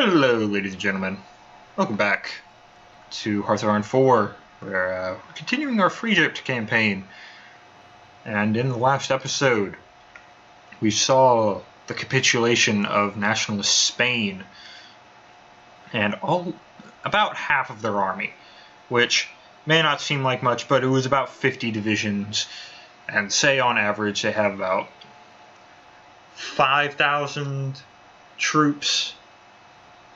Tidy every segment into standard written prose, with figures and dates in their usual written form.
Hello, ladies and gentlemen. Welcome back to HOI4, where we're continuing our Freegypt campaign. And in the last episode, we saw the capitulation of nationalist Spain and about half of their army, which may not seem like much, but it was about 50 divisions, and say on average they have about 5,000 troops,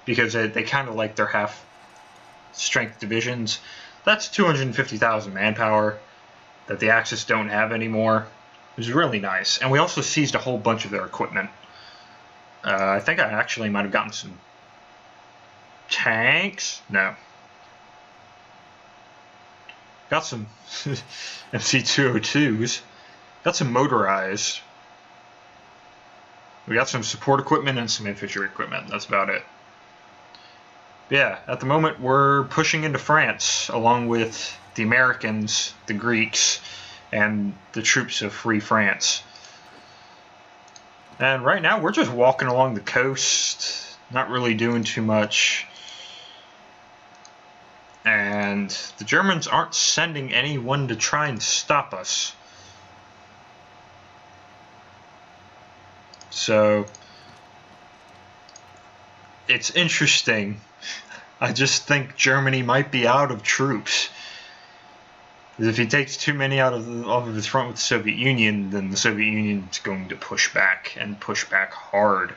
because they kind of like their half-strength divisions. That's 250,000 manpower that the Axis don't have anymore. It was really nice. And we also seized a whole bunch of their equipment. I think I actually might have gotten some tanks? No. Got some MC202s. Got some motorized. We got some support equipment and some infantry equipment. That's about it. Yeah, at the moment we're pushing into France along with the Americans, the Greeks, and the troops of Free France. And right now we're just walking along the coast, not really doing too much. And the Germans aren't sending anyone to try and stop us. So it's interesting. I just think Germany might be out of troops. If he takes too many off of his front with the Soviet Union, then the Soviet Union is going to push back, and push back hard.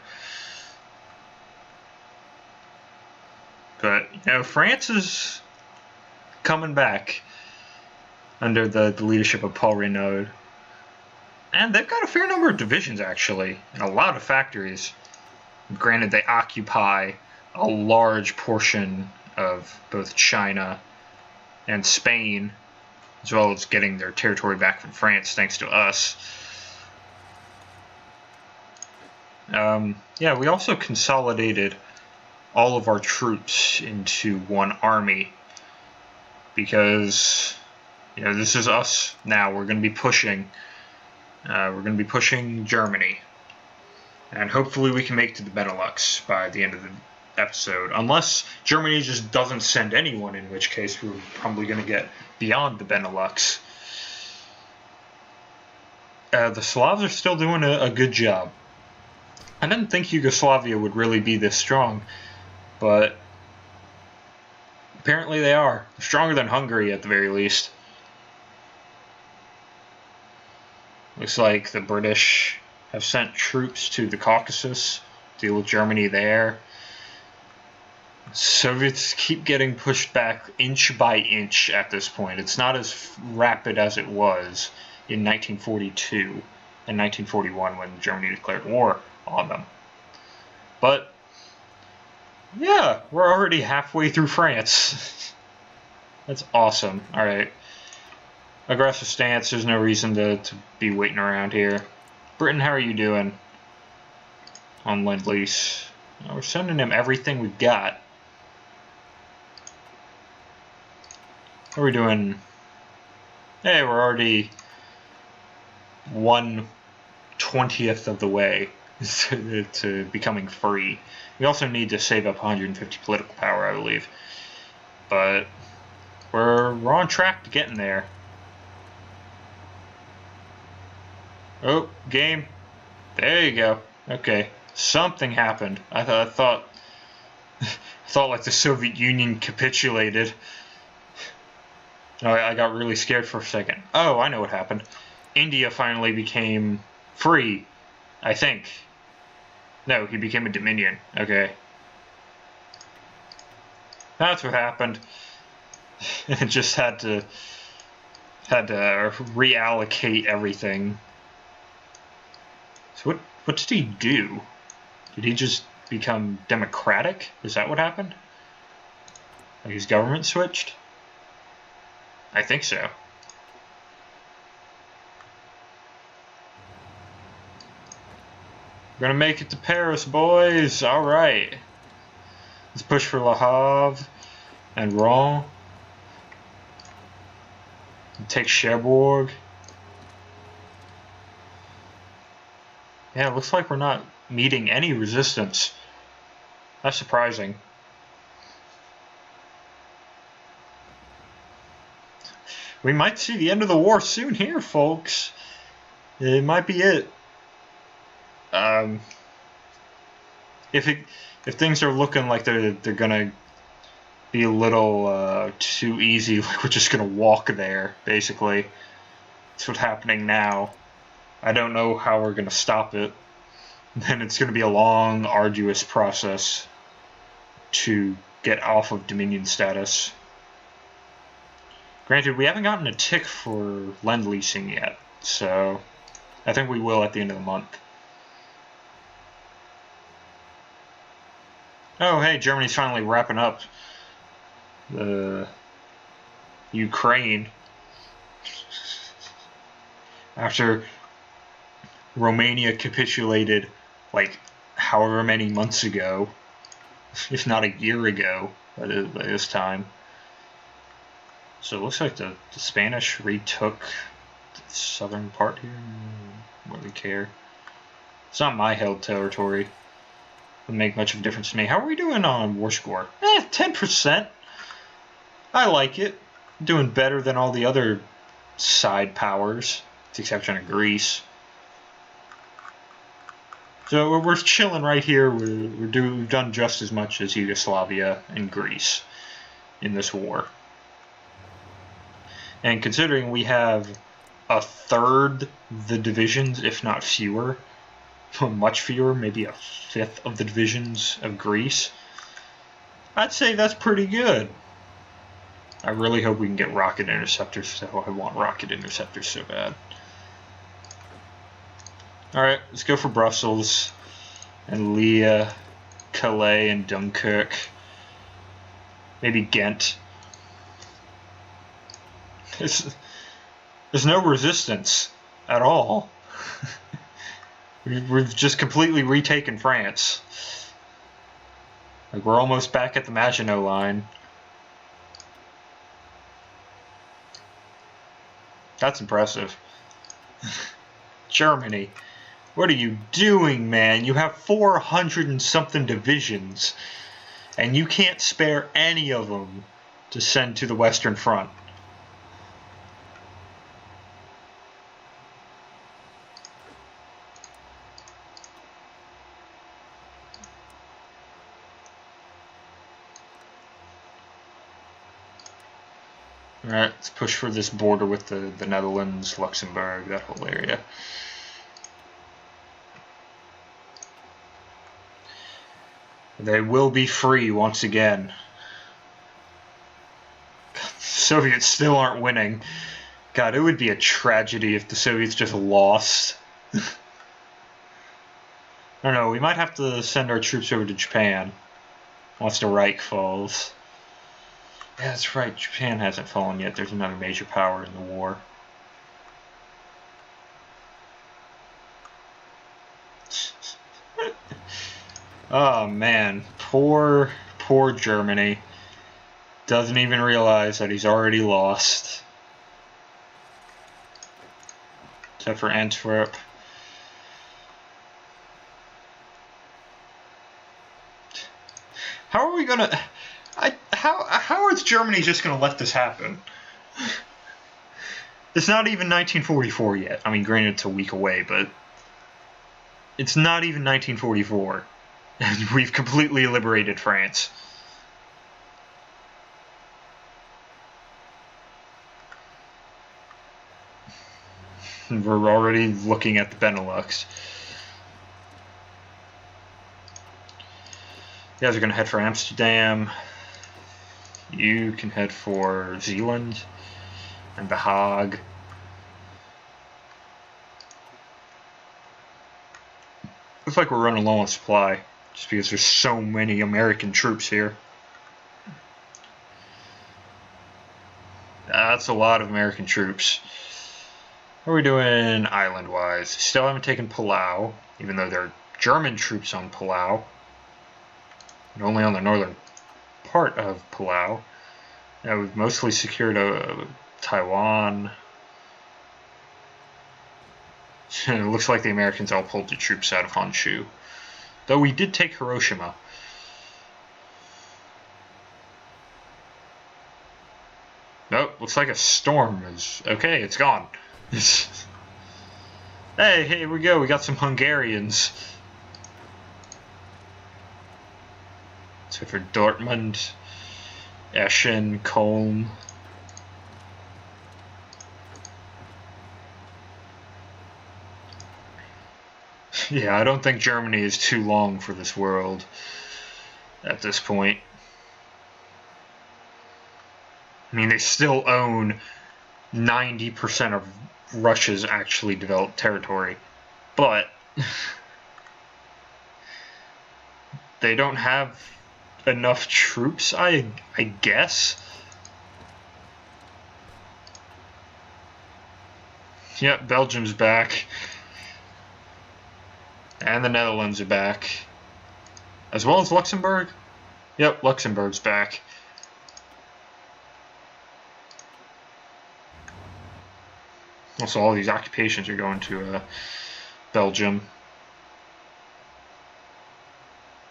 But, you know, France is coming back under the leadership of Paul Reynaud. And they've got a fair number of divisions, actually, and a lot of factories. Granted, they occupy a large portion of both China and Spain, as well as getting their territory back from France thanks to us. Yeah, we also consolidated all of our troops into one army because, you know, this is us now. We're going to be pushing. We're going to be pushing Germany, and hopefully we can make it to the Benelux by the end of the episode, unless Germany just doesn't send anyone, in which case we're probably going to get beyond the Benelux. The Slavs are still doing a good job. I didn't think Yugoslavia would really be this strong, but apparently they are. They're stronger than Hungary at the very least. Looks like the British have sent troops to the Caucasus to deal with Germany there. Soviets keep getting pushed back inch by inch at this point. It's not as rapid as it was in 1942 and 1941 when Germany declared war on them. But, yeah, we're already halfway through France. That's awesome. Alright. Aggressive stance, there's no reason to be waiting around here. Britain, how are you doing on Lend-Lease? We're sending him everything we've got. What are we doing? Hey, we're already 1/20th of the way to becoming free. We also need to save up 150 political power, I believe. But we're on track to getting there. Oh, game. There you go. Okay, something happened. I thought like the Soviet Union capitulated. No, I got really scared for a second. Oh, I know what happened. India finally became free, I think. No, he became a dominion. Okay. That's what happened. It just had to reallocate everything. So what did he do? Did he just become democratic? Is that what happened? Like his government switched? I think so. We're gonna make it to Paris, boys! Alright. Let's push for Le Havre and Rouen. Take Cherbourg. Yeah, it looks like we're not meeting any resistance. That's surprising. We might see the end of the war soon here, folks. It might be it. If things are looking like they're gonna be a little too easy, like we're just gonna walk there, basically. That's what's happening now. I don't know how we're gonna stop it. Then it's gonna be a long, arduous process to get off of Dominion status. Granted, we haven't gotten a tick for lend-leasing yet, so I think we will at the end of the month. Oh, hey, Germany's finally wrapping up the Ukraine after Romania capitulated like however many months ago, if not a year ago by this time. So it looks like the Spanish retook the southern part here. What do we care? It's not my held territory. Doesn't make much of a difference to me. How are we doing on war score? 10%. I like it. Doing better than all the other side powers, with the exception of Greece. So we're chilling right here. We've done just as much as Yugoslavia and Greece in this war. And considering we have a third the divisions, if not fewer, much fewer, maybe a fifth of the divisions of Greece, I'd say that's pretty good. I really hope we can get rocket interceptors, so I want rocket interceptors so bad. Alright, let's go for Brussels and Lille, Calais and Dunkirk. Maybe Ghent. There's no resistance at all. We've just completely retaken France. Like, we're almost back at the Maginot Line. That's impressive. Germany, what are you doing, man? You have 400 and something divisions, and you can't spare any of them to send to the Western Front. Alright, let's push for this border with the Netherlands, Luxembourg, that whole area. They will be free once again. God, the Soviets still aren't winning. God, it would be a tragedy if the Soviets just lost. I don't know, we might have to send our troops over to Japan once the Reich falls. Yeah, that's right, Japan hasn't fallen yet. There's another major power in the war. Oh man, poor Germany. Doesn't even realize that he's already lost. Except for Antwerp. How are we gonna... How is Germany just going to let this happen? It's not even 1944 yet. I mean, granted, it's a week away, but it's not even 1944. And we've completely liberated France. And we're already looking at the Benelux. You guys are going to head for Amsterdam. You can head for Zeeland and The Hague. Looks like we're running low on supply, just because there's so many American troops here. That's a lot of American troops. How are we doing island-wise? Still haven't taken Palau, even though there are German troops on Palau. And only on the northern part of Palau. We've mostly secured Taiwan. It looks like the Americans all pulled the troops out of Honshu. Though we did take Hiroshima. Nope, looks like a storm is... Okay, it's gone. Hey, here we go. We got some Hungarians. So for Dortmund, Eschen, Köln. Yeah, I don't think Germany is too long for this world at this point. I mean, they still own 90% of Russia's actually developed territory, but they don't have enough troops, I guess. Yep, Belgium's back. And the Netherlands are back. As well as Luxembourg? Yep, Luxembourg's back. Also, all these occupations are going to Belgium.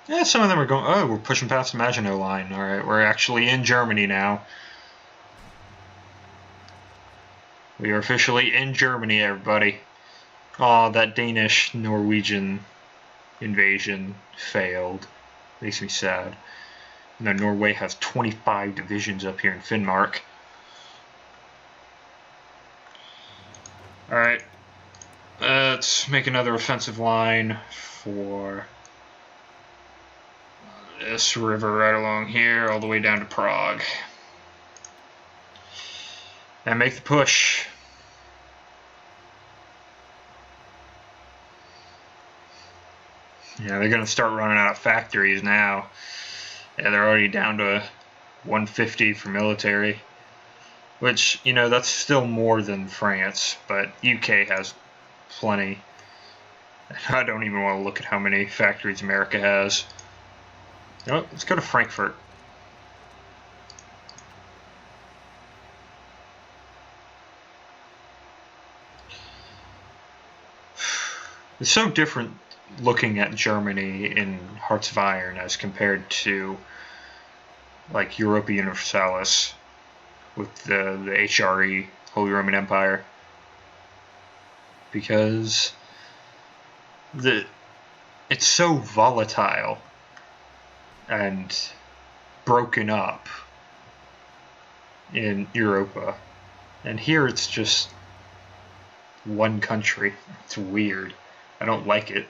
Yeah, some of them are going... Oh, we're pushing past the Maginot Line. Alright, we're actually in Germany now. We are officially in Germany, everybody. Aw, that Danish-Norwegian invasion failed. Makes me sad. And then Norway has 25 divisions up here in Finnmark. Alright, let's make another offensive line for this river right along here, all the way down to Prague. And make the push. Yeah, they're going to start running out of factories now. Yeah, they're already down to 150 for military. Which, you know, that's still more than France, but UK has plenty. I don't even want to look at how many factories America has. Oh, let's go to Frankfurt. It's so different looking at Germany in Hearts of Iron as compared to, like, Europa Universalis with the HRE, Holy Roman Empire, because it's so volatile and broken up in Europa, and here it's just one country. It's weird. I don't like it.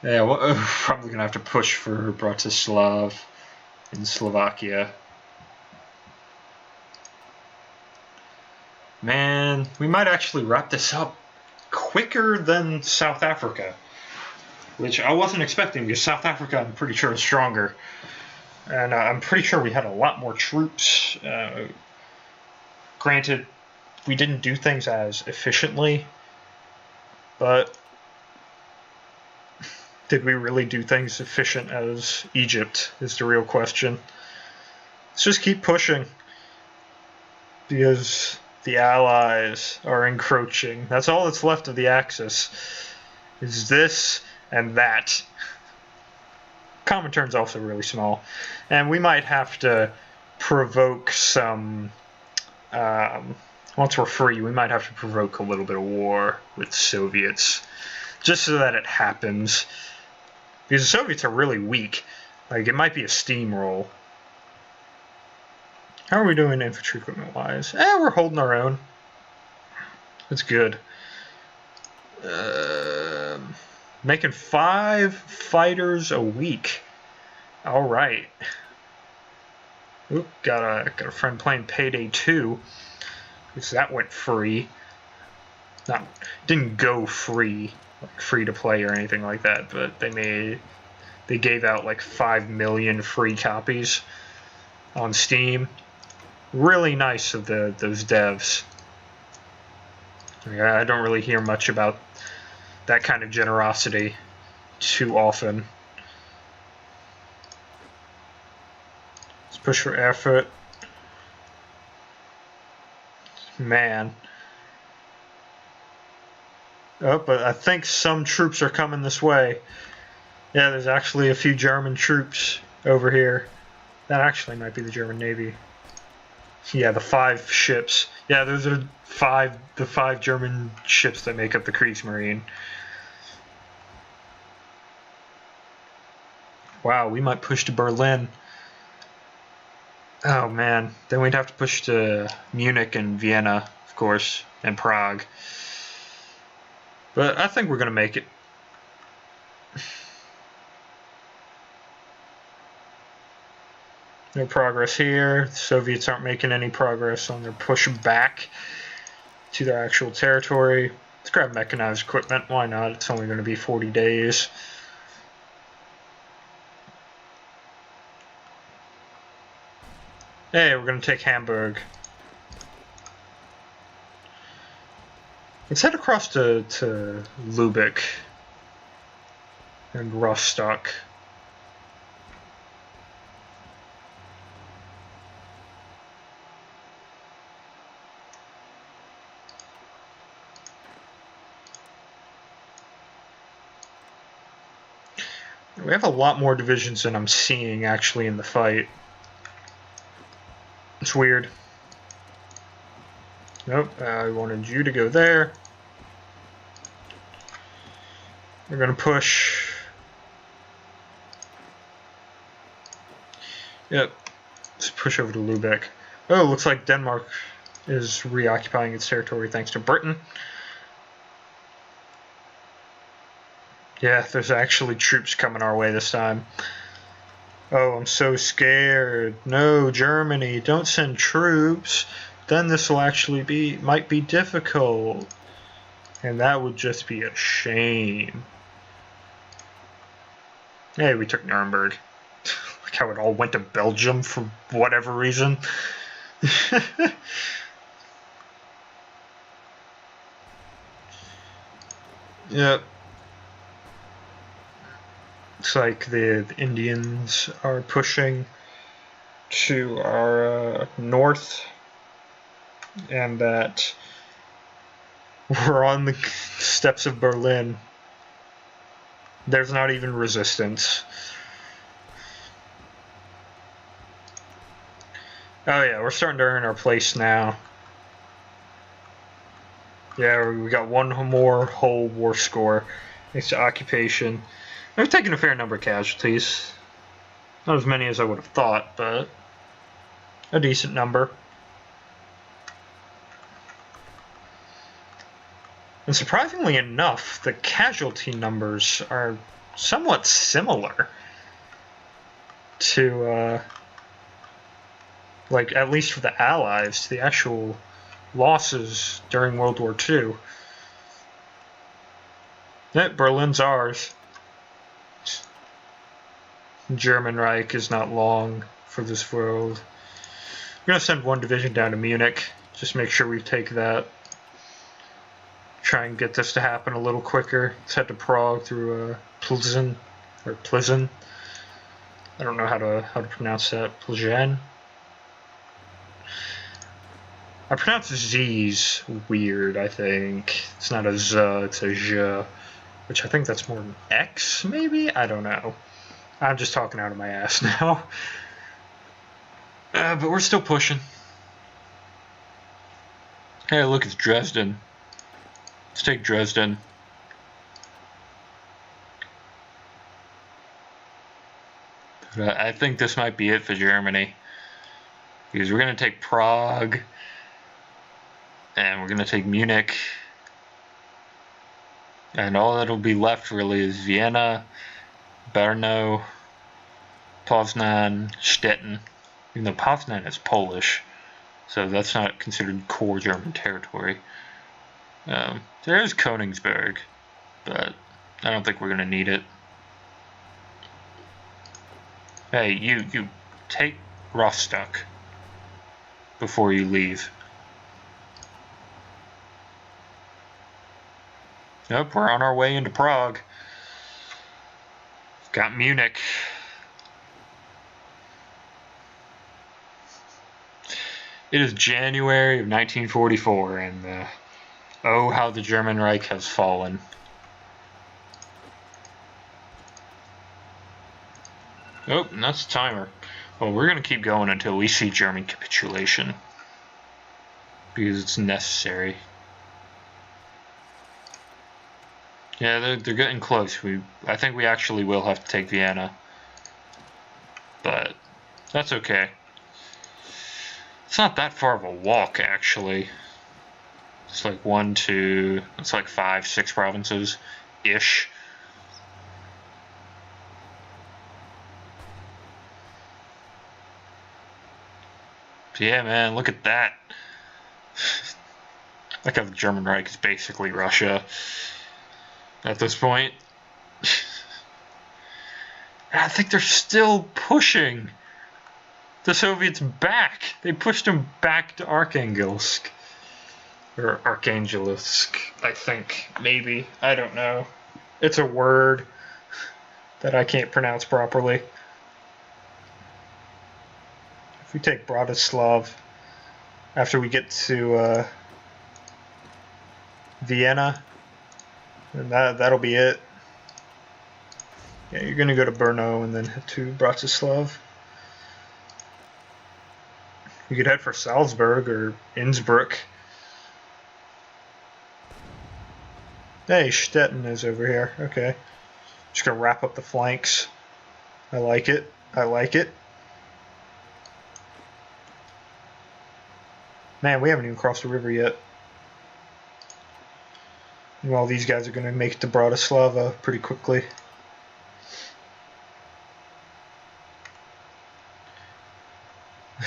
Yeah, well, probably gonna have to push for Bratislav in Slovakia. Man, we might actually wrap this up quicker than South Africa, which I wasn't expecting because South Africa, I'm pretty sure, is stronger. And I'm pretty sure we had a lot more troops. Granted, we didn't do things as efficiently, but did we really do things efficient as Egypt is the real question. Let's just keep pushing, because the Allies are encroaching. That's all that's left of the Axis, is this and that. Comintern's also really small, and we might have to provoke some... once we're free, we might have to provoke a little bit of war with the Soviets, just so that it happens. Because the Soviets are really weak. Like, it might be a steamroll. How are we doing infantry equipment-wise? We're holding our own. That's good. Making 5 fighters a week. Alright. Oop, got a friend playing Payday 2. Because that went free. Didn't go free, like free to play or anything like that, but they gave out like 5 million free copies on Steam. Really nice of those devs. I don't really hear much about that kind of generosity too often. Let's push for Erfurt. Man. Oh, but I think some troops are coming this way. Yeah, there's actually a few German troops over here. That actually might be the German Navy. Yeah, the 5 ships. Yeah, those are the 5 German ships that make up the Kriegsmarine. Wow, we might push to Berlin. Oh man, then we'd have to push to Munich and Vienna, of course, and Prague. But I think we're going to make it. No progress here. The Soviets aren't making any progress on their push back to their actual territory. Let's grab mechanized equipment. Why not? It's only going to be 40 days. Hey, we're going to take Hamburg. Let's head across to Lübeck and Rostock. We have a lot more divisions than I'm seeing actually in the fight. It's weird. Nope, I wanted you to go there. We're going to push. Yep, let's push over to Lübeck. Oh, looks like Denmark is reoccupying its territory thanks to Britain. Yeah, there's actually troops coming our way this time. Oh, I'm so scared. No, Germany, don't send troops. Then this will actually might be difficult. And that would just be a shame. Hey, we took Nuremberg. Like how it all went to Belgium for whatever reason. Yep. Looks like the Indians are pushing to our north, and that we're on the steps of Berlin. There's not even resistance. Oh yeah, we're starting to earn our place now. Yeah, we got one more whole war score. Thanks to occupation. We've taken a fair number of casualties. Not as many as I would have thought, but a decent number. And surprisingly enough, the casualty numbers are somewhat similar to, like, at least for the Allies, to the actual losses during World War II. Yeah, Berlin's ours. German Reich is not long for this world. We're going to send one division down to Munich. Just make sure we take that. Try and get this to happen a little quicker. Let's head to Prague through Plzeň, or Plzeň. I don't know how to pronounce that. Plzeň. I pronounce Z's weird, I think. It's not a Z, it's a J. Which I think that's more an X, maybe? I don't know. I'm just talking out of my ass now. But we're still pushing. Hey, look, it's Dresden. Let's take Dresden. But I think this might be it for Germany. Because we're going to take Prague. And we're going to take Munich. And all that'll be left really is Vienna, Brno, Poznan, Stettin. Even though Poznan is Polish, so that's not considered core German territory. There's Königsberg, but I don't think we're going to need it. Hey, you take Rostock before you leave. Nope, we're on our way into Prague. Got Munich. It is January of 1944, and oh, how the German Reich has fallen. Oh, and that's the timer. Well, we're going to keep going until we see German capitulation. Because it's necessary. Yeah, they're getting close. I think we actually will have to take Vienna. But that's okay. It's not that far of a walk, actually. It's like 1, 2, it's like 5, 6 provinces-ish. So yeah, man, look at that. Like how the German Reich is basically Russia at this point. And I think they're still pushing the Soviets back. They pushed them back to Arkhangelsk. Or Archangelisk, I think. Maybe. I don't know. It's a word that I can't pronounce properly. If we take Bratislav, after we get to Vienna, and that'll be it. Yeah, you're going to go to Brno and then head to Bratislav. You could head for Salzburg or Innsbruck. Hey, Stettin is over here. Okay. Just going to wrap up the flanks. I like it. I like it. Man, we haven't even crossed the river yet. Well, these guys are going to make it to Bratislava pretty quickly.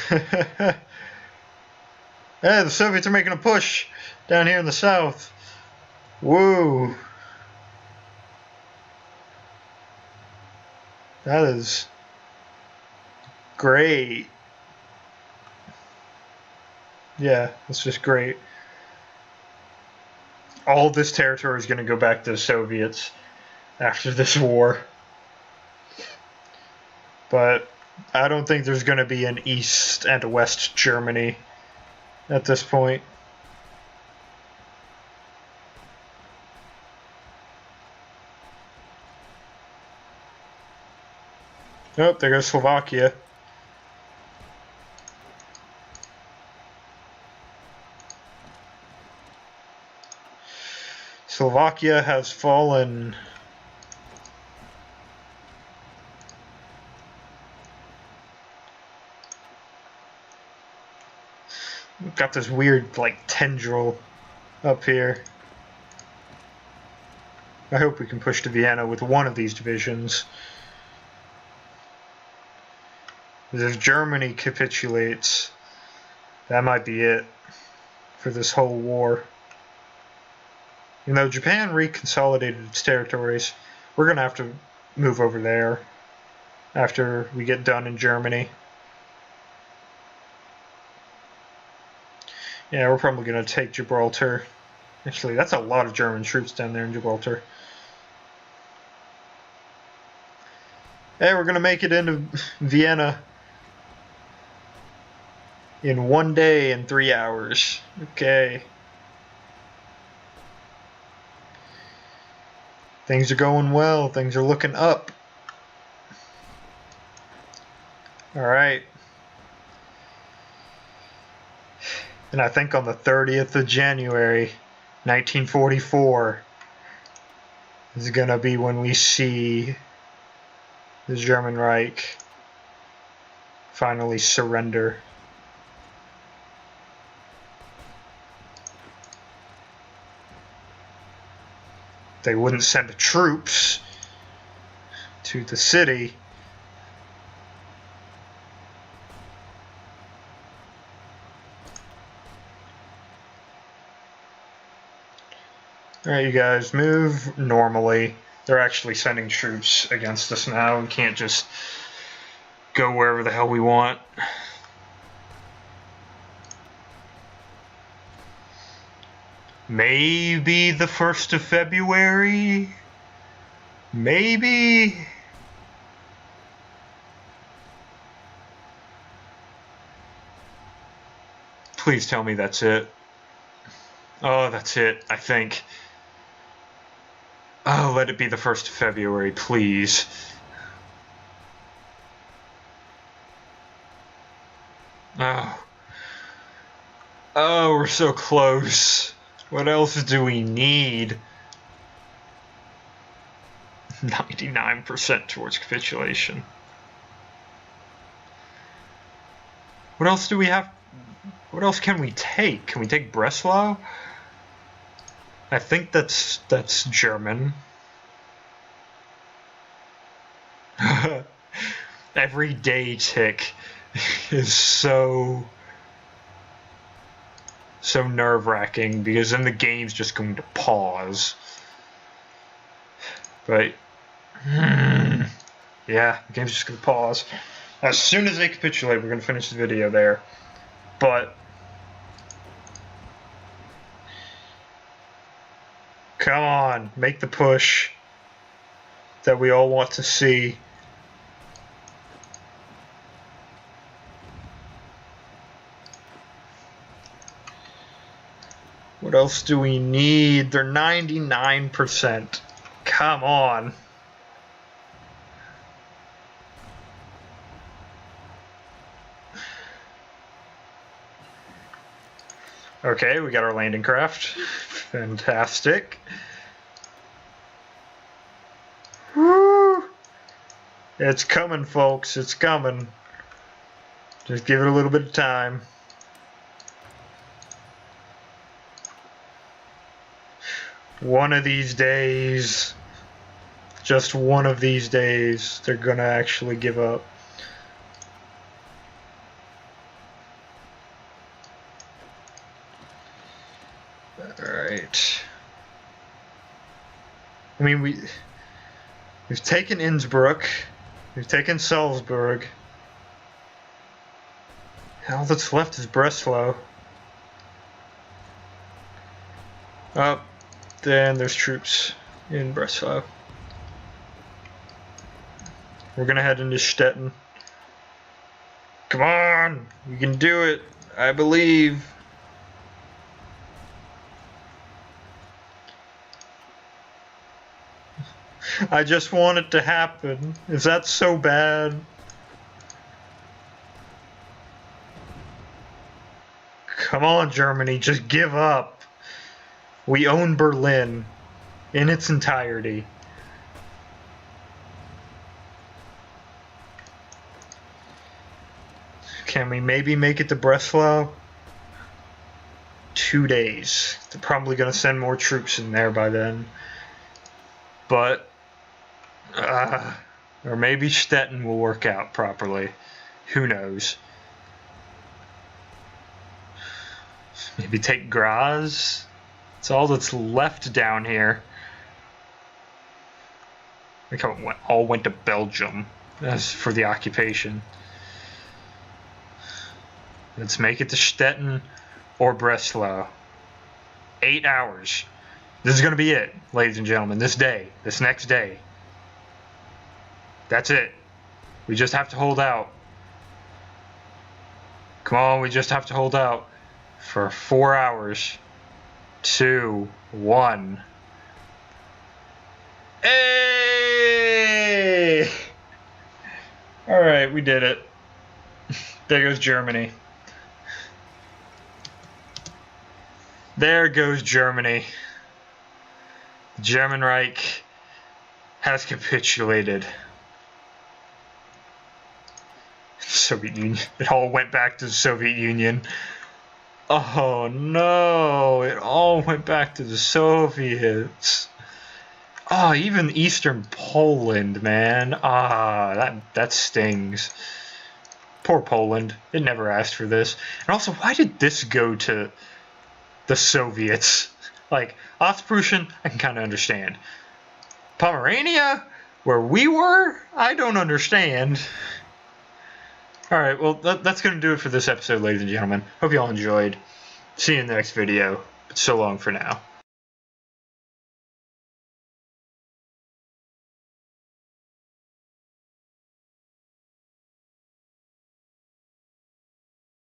Hey, the Soviets are making a push down here in the south. Woo! That is great. Yeah, that's just great. All this territory is going to go back to the Soviets after this war. But I don't think there's going to be an East and a West Germany at this point. Oh, there goes Slovakia. Slovakia has fallen. We've got this weird, like, tendril up here. I hope we can push to Vienna with one of these divisions. If Germany capitulates, that might be it for this whole war. You know, Japan reconsolidated its territories. We're going to have to move over there after we get done in Germany. Yeah, we're probably going to take Gibraltar. Actually, that's a lot of German troops down there in Gibraltar. Hey, we're going to make it into Vienna in 1 day and 3 hours. Okay. Things are going well. Things are looking up. Alright. And I think on the 30th of January, 1944, is going to be when we see the German Reich finally surrender. They wouldn't send troops to the city. Alright, you guys, move normally. They're actually sending troops against us now. We can't just go wherever the hell we want. Maybe the 1st of February? Maybe? Please tell me that's it. Oh, that's it, I think. Oh, let it be the 1st of February, please. Oh. Oh, we're so close. What else do we need? 99% towards capitulation. What else do we have? What else can we take? Can we take Breslau? I think that's German. Every day tick is so nerve-wracking because then the game's just going to pause. But yeah, the game's just going to pause. As soon as they capitulate, we're going to finish the video there. But come on, make the push that we all want to see. What else do we need? They're 99%. Come on. Okay, we got our landing craft. Fantastic. Woo! It's coming, folks. It's coming. Just give it a little bit of time. One of these days, just one of these days, they're gonna actually give up. Alright. I mean, we've taken Innsbruck, we've taken Salzburg. All that's left is Breslau. Oh, then there's troops in Breslau. We're gonna head into Stettin. Come on! We can do it! I believe! I just want it to happen. Is that so bad? Come on, Germany, just give up. We own Berlin in its entirety. Can we maybe make it to Breslau? 2 days. They're probably going to send more troops in there by then. But, or maybe Stettin will work out properly. Who knows? Maybe take Graz? That's all that's left down here. I think it all went to Belgium as for the occupation. Let's make it to Stettin or Breslau. 8 hours. This is going to be it, ladies and gentlemen. This day, this next day. That's it. We just have to hold out. Come on, we just have to hold out for 4 hours. 2, 1. Hey! Alright, we did it. There goes Germany. There goes Germany. The German Reich has capitulated. Soviet Union. It all went back to the Soviet Union. Oh no, it all went back to the Soviets. Oh, even Eastern Poland, man. That stings. Poor Poland. It never asked for this. And also, why did this go to the Soviets? Like, Ostprussian, I can kind of understand. Pomerania, where we were, I don't understand. Alright, well, that's going to do it for this episode, ladies and gentlemen. Hope you all enjoyed. See you in the next video. So long for now.